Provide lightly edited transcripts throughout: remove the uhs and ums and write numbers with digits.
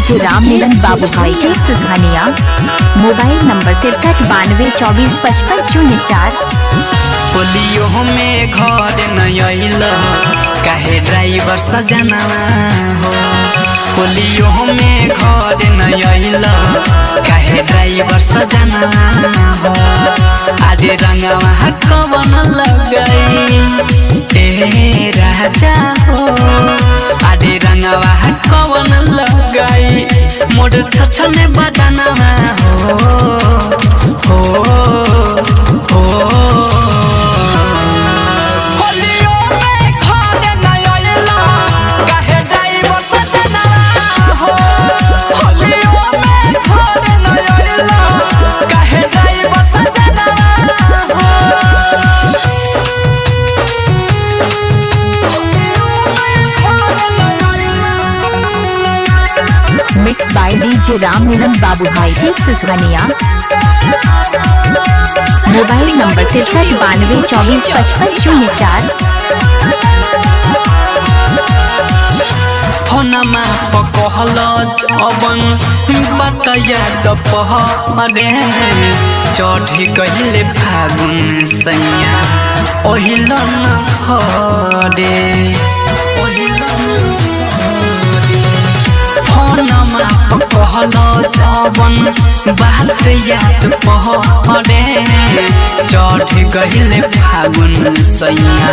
DJ Ram Milan बाबू भाई सुधानिया। Mobile number 6392245504। होलियो में घर न आइल काहे ड्राइवर सजना हो। होलियो में घर न आइल काहे ड्राइवर सजना हो। आज रंगवा कवन लगाई ए राजा हो। आज रंगवा कवन लगाई मोर छछने बदनवा हो हो। Mix by DJ Ram Milan बाबू भाई सुधानिया। Mobile number 6392245504। फोनमा पकहल जबन बतया दपहरे चढ़ी गइले फागुन सैया ओहिलन हरे। फोनमा पकहल जबन बात याद पहरे चढ़ी गइले फागुन सैया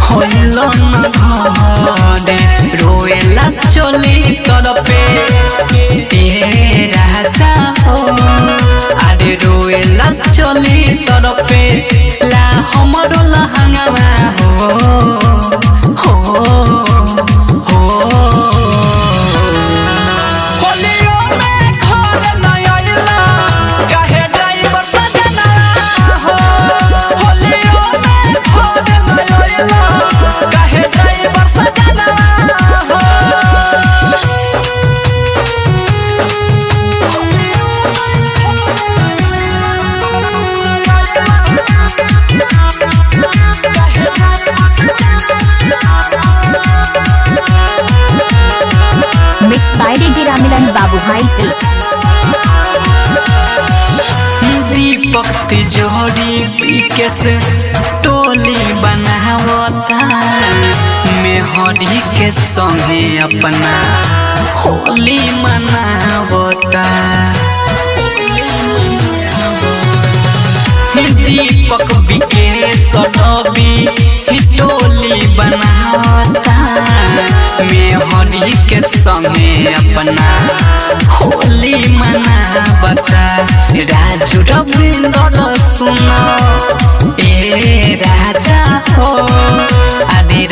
होइलन घरे। रोएला चली तरफे ए राजा हो। अरे रोएला चली तरफे ला हमरो लहंगवा हो हो। Mix by DJ Ram Milan बाबू भाई। दीपक तिजोरी विकेश टोली बनावता मेहरी के संगे अपना होली मनावता। दीपक विकेश टोली बनावता मेहरी के संगे अपना होली मनावता। राजू रविंद्र सुनो ए राजा हो। आदि